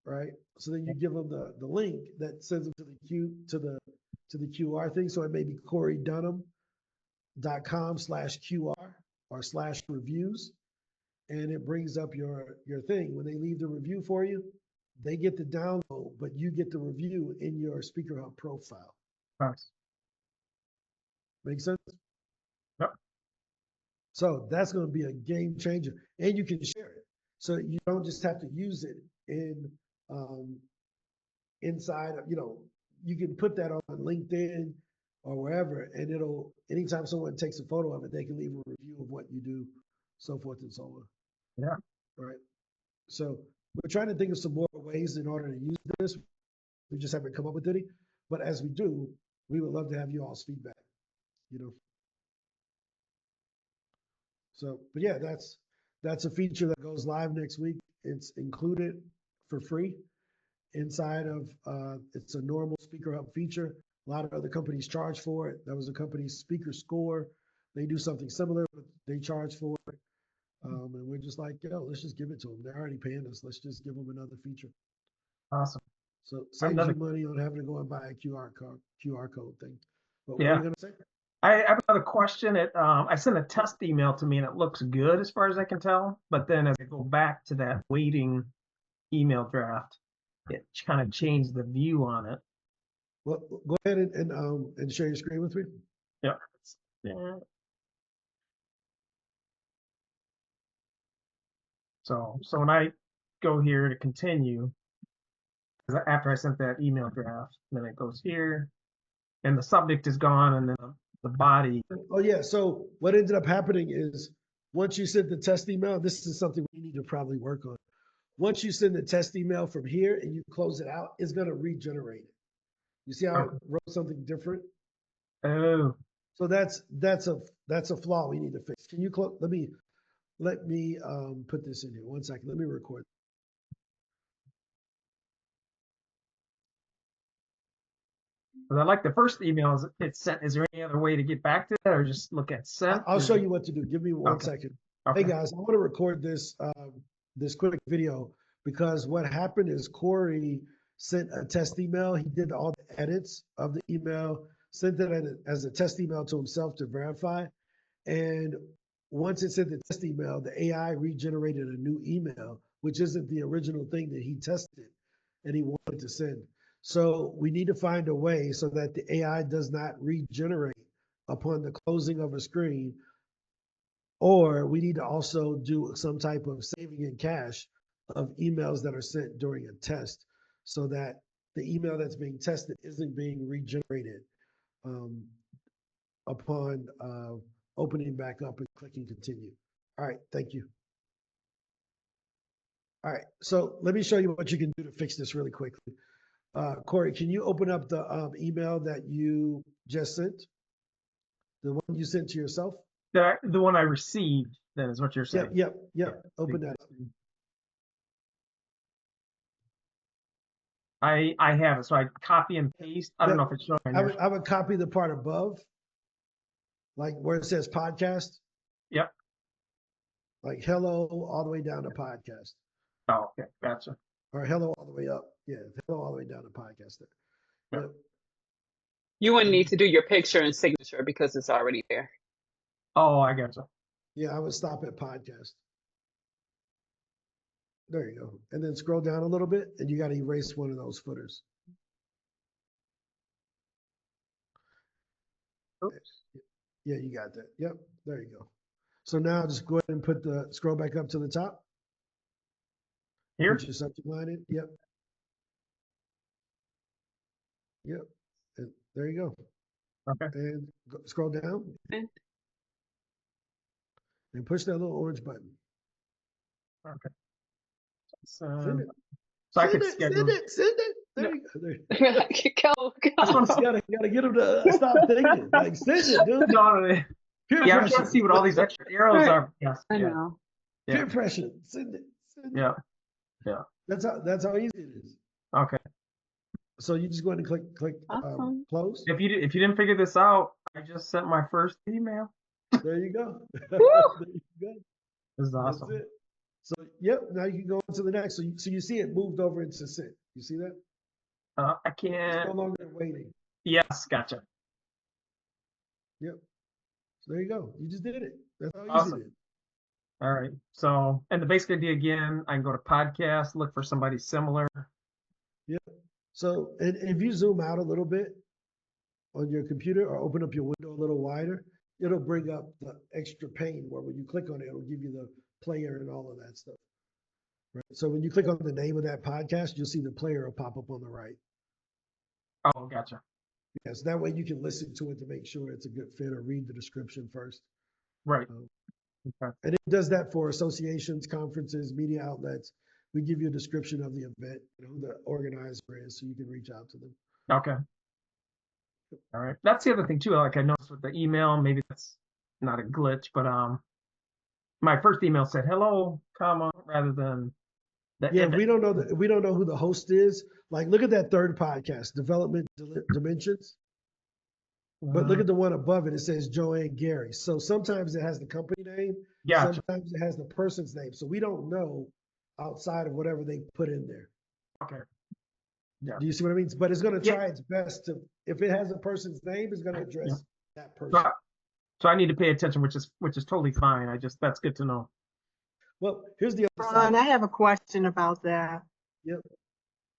right? So then you give them the link that sends them to the QR thing. So it may be CoreyDunham.com/QR or /reviews, and it brings up your thing. When they leave the review for you, they get the download, but you get the review in your SpeakerHub profile. Nice. Make sense? Yep. So that's going to be a game changer, and you can share it. So you don't just have to use it inside of, you can put that on LinkedIn or wherever, and it'll, anytime someone takes a photo of it, they can leave a review of what you do, so forth and so on. Yeah. Right. So we're trying to think of some more ways in order to use this. We just haven't come up with any. But as we do, we would love to have you all's feedback, So, but yeah, that's a feature that goes live next week. It's included for free inside of, it's a normal SpeakerHub feature. A lot of other companies charge for it. That was the company's Speaker Score. They do something similar, but they charge for it. And we're just like, let's just give it to them. They're already paying us. Let's just give them another feature. Awesome. So saves you money on having to go and buy a QR code thing. But what are you going to say? I have another question. I sent a test email to me and it looks good as far as I can tell. But then as I go back to that waiting email draft, it kind of changed the view on it. Well, go ahead and share your screen with me. Yeah. So when I go here to continue, after I sent that email draft, then it goes here, and the subject is gone, and then the body. Oh yeah. So what ended up happening is, once you send the test email, this is something we need to probably work on. Once you send the test email from here and you close it out, it's going to regenerate it. You see how it wrote something different? Oh. So that's a flaw we need to fix. Can you close? Let me put this in here. 1 second. Let me record. But I like the first email. It's sent. Is there any other way to get back to that, or just look at sent? I'll show you what to do. Give me 1 second. Okay. Hey guys, I want to record this quick video, because what happened is Corey sent a test email. He did all the edits of the email, sent it as a test email to himself to verify. And once it sent the test email, the AI regenerated a new email, which isn't the original thing that he tested and he wanted to send. So we need to find a way so that the AI does not regenerate upon the closing of a screen, or we need to also do some type of saving in cache of emails that are sent during a test, so that the email that's being tested isn't being regenerated upon opening back up and clicking continue. All right, thank you. All right, so let me show you what you can do to fix this really quickly. Corey, can you open up the email that you just sent? The one you sent to yourself? The one I received, then, is what you're saying. Yep. Open that up. I have it. So I copy and paste. I don't know if it's showing I there. would copy the part above, like where it says podcast, Yep. like hello all the way down to podcast, Oh, okay. Gotcha. or hello all the way up. Yeah, hello all the way down to podcast. There. Yep. You wouldn't need to do your picture and signature because it's already there. Oh, I gotcha. Yeah, I would stop at podcast. There you go. And then scroll down a little bit, and you got to erase one of those footers. Oops. Yeah, you got that. Yep, there you go. So now just go ahead and put the scroll back up to the top. Here? Put your subject line in. Yep. Yep. And there you go. Okay. And scroll down And push that little orange button. Okay. Send it. So I Send could it. schedule. Send it. Send it. There No. you go. There. go, You gotta get them to stop thinking. Like send it, dude. No, Peer yeah, I'm pressure. trying to see what all these extra arrows are. Yes. I Yeah. know. Yeah. Peer pressure. Send it. Send it. Yeah. Yeah. That's how easy it is. Okay. So you just go ahead and click Awesome. close. If you didn't figure this out, I just sent my first email. There you go. There Woo! you go. This is awesome. That's it. So yep. Now you can go on to the next. So you see it moved over into sent. You see that? I It's no can't. longer waiting. Yes, gotcha. Yep. So there you go. You just did it. That's how easy Awesome. it is. All right. So, and the basic idea again, I can go to podcast, look for somebody similar. So and if you zoom out a little bit on your computer or open up your window a little wider, it'll bring up the extra pane where when you click on it, it'll give you the player and all of that stuff. Right. So when you click on the name of that podcast, you'll see the player will pop up on the right. Oh, gotcha. Yes, that way you can listen to it to make sure it's a good fit or read the description first. Right. Okay. And it does that for associations, conferences, media outlets. We give you a description of the event, who the organizer is, so you can reach out to them. Okay. All right. That's the other thing too. Like I noticed with the email, maybe that's not a glitch, but my first email said hello, comma, rather than the Yeah, we don't know who the host is. Like, look at that third podcast, Development Dimensions. But look at the one above it. It says Joanne Gary. So sometimes it has the company name. Gotcha. Sometimes it has the person's name. So we don't know outside of whatever they put in there. Okay. Yeah. Do you see what I mean? But it's going to try its best to, if it has a person's name, it's going to address that person. So I need to pay attention, which is totally fine. That's good to know. Well, here's the other Ron, side. I have a question about that. Yep.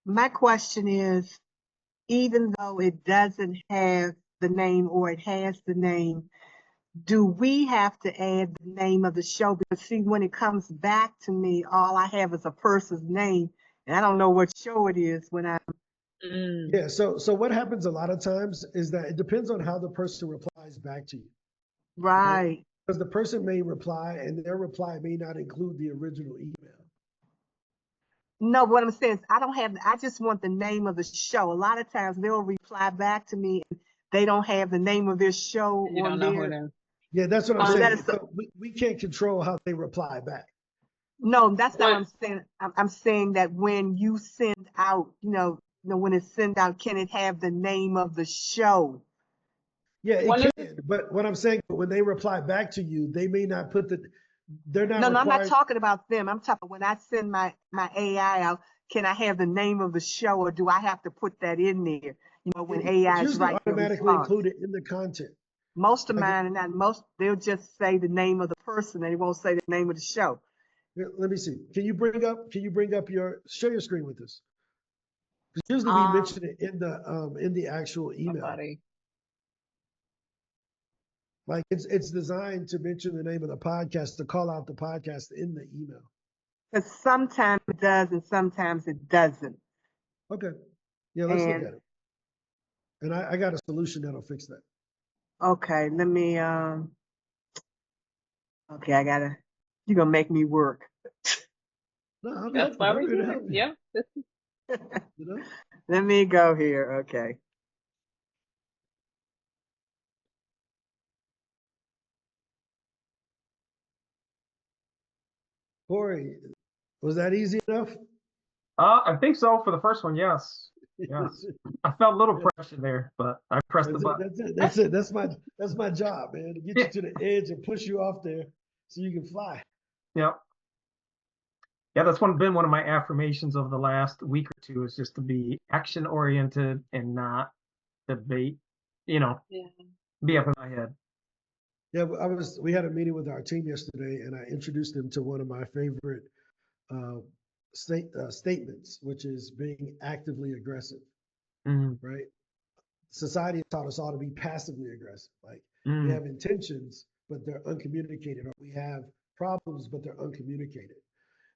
My question is, even though it doesn't have the name or it has the name, do we have to add the name of the show? Because see, when it comes back to me, all I have is a person's name, and I don't know what show it is when I. Yeah. So what happens a lot of times is that it depends on how the person replies back to you. Right. Because the person may reply, and their reply may not include the original email. No, what I'm saying is I just want the name of the show. A lot of times they'll reply back to me and they don't have the name of their show You on don't know who there. it is. Yeah, that's what I'm that saying. is So we can't control how they reply back. No, that's not what I'm What? saying. I'm saying that when you send out, when it's sent out, can it have the name of the show? Yeah, One it of can. But what I'm saying, when they reply back to you, they may not put they're not No, I'm not required. talking about them. I'm talking when I send my AI out, can I have the name of the show or do I have to put that in there? When It's AI is usually writing the automatically response. included in the content. Most of Like, mine, they'll just say the name of the person and they won't say the name of the show. here, let me see. Can you bring up share your screen with us? Because usually we mention it in the actual email. somebody. Like it's designed to mention the name of the podcast, to call out the podcast in the email. Because sometimes it does and sometimes it doesn't. Okay. Yeah, let's look And at it. And I got a solution that'll fix that. okay, let me okay, you're gonna make me work. No, I'm That's helping. why I'm we're here to here. help you. Yeah. You know? Let me go here. Okay. Corey, was that easy enough? I think so for the first one. Yes. Yes. I felt a little pressure there, but I pressed the button. That's it. That's it. That's my job, man. To get you to the edge and push you off there so you can fly. Yeah. Yeah, been one of my affirmations over the last week or two is just to be action oriented and not debate, you know, Yeah. be up in my head. Yeah, we had a meeting with our team yesterday, and I introduced them to one of my favorite uh, statements, which is being actively aggressive. Mm, Right? Society has taught us all to be passively aggressive. Like we mm, have intentions, but they're uncommunicated, or we have problems, but they're uncommunicated.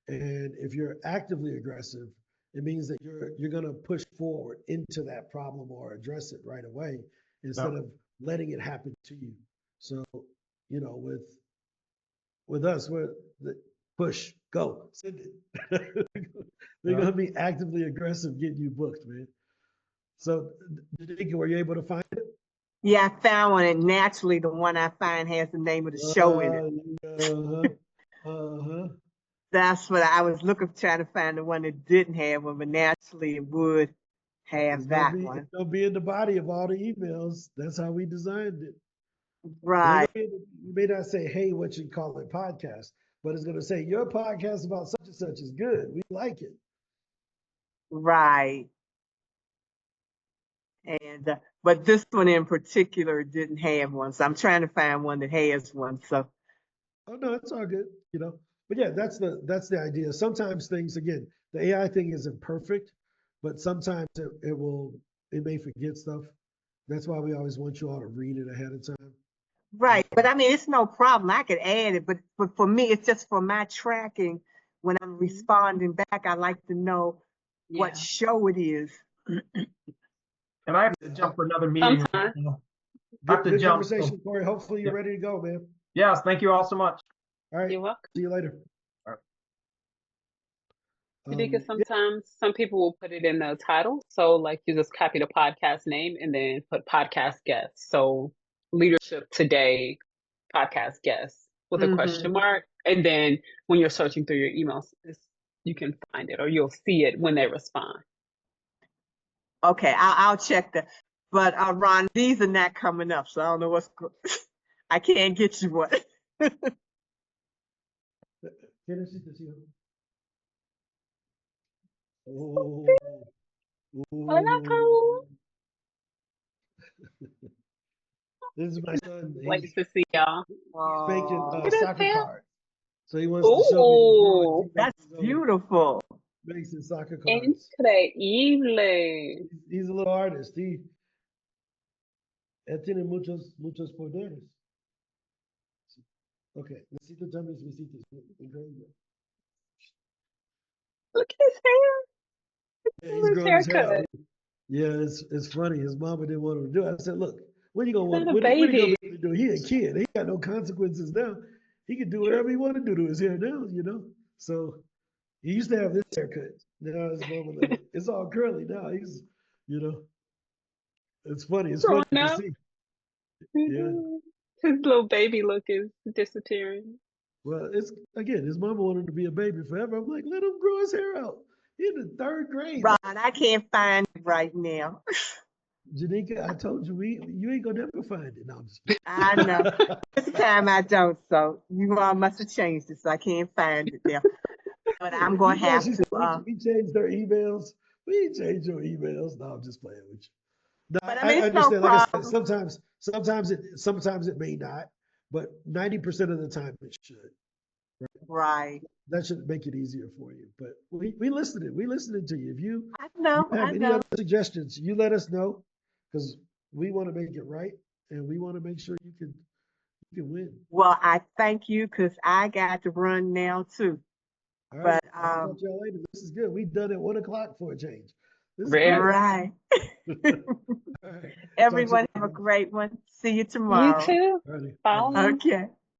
And if you're actively aggressive, it means that you're going to push forward into that problem or address it right away instead yeah, of letting it happen to you. So, with us, we're the push, go, send it. We're yeah. going to be actively aggressive getting you booked, man. So, Danica, were you able to find it? Yeah, I found one, and naturally, the one I find has the name of the show in it. Uh-huh. Uh-huh. That's what I was trying to find the one that didn't have one, but naturally, it would have that It's one. gonna be in the body of all the emails. That's how we designed it. Right, You may not say, hey, what you call it podcast, but it's gonna say your podcast about such and such is good. We like it. right. And but this one in particular didn't have one, so I'm trying to find one that has one. So Oh no, it's all good, But yeah, that's the idea. Sometimes things, again, the AI thing isn't perfect, but sometimes it may forget stuff. That's why we always want you all to read it ahead of time. right, but I mean, it's no problem. I could add it, but for me, it's just for my tracking. When I'm responding back, I like to know Yeah. what show it is. And I have to jump for another meeting. Sometimes. I have to Good jump. conversation, So, Corey. Hopefully you're yeah. ready to go, man. Yes, thank you all so much. All right. You're welcome. See you later. Because Yeah, sometimes some people will put it in the title. So like you just copy the podcast name and then put podcast guest. So leadership today podcast guest with a question mark. And then when you're searching through your emails, you can find it or you'll see it when they respond. Okay, I'll check that. But Ron, these are not coming up, so I don't know I can't get you one. Oh, Hola, oh. This is my son. like to see y'all. He's making Oh, Look at soccer that. cards. So he wants to show me the drawings. Ooh, He makes that's his own, beautiful. makes his soccer cards. increíble. He's a little artist. Él tiene muchos poderes. Okay, necesito ya mis visitas. Increíble. Look at his hair. Yeah, he's His growing his hair haircut. out. Yeah, it's funny. His mama didn't want him to do it. I said, look, what are you gonna He's want? not a What are you gonna baby. be able to do? He a kid. He got no consequences now. He can do whatever he want to do to his hair now. So he used to have this haircut. Now his mama let it. It's all curly now. You know, it's funny. It's funny Growing to up. see. Yeah. His little baby look is disappearing. Well, it's again, his mama wanted him to be a baby forever. I'm like, let him grow his hair out. He's in the third grade. Ron, I can't find it right now. Janika, I told you you ain't gonna never find it. No, I'm just I know. This time I don't, so you all must have changed it, so I can't find it now. But I'm going to have she to. said we changed their emails. We ain't changed your emails. No, I'm just playing with you. No, But I I mean, it's no understand. Like I said, problem. sometimes it may not, but 90% of the time it should. Right. That should make it easier for you. But we listened it. We listened to you. If you I know. have I any know. other suggestions, you let us know because we want to make it right and we want to make sure you can win. Well, I thank you because I got to run now too. All right. But I'll talk to y'all later. This is good. We done at 1:00 for a change. This is Rare. good. right. All right. Everyone have a great one. See you You tomorrow. too. All righty. Bye. Okay.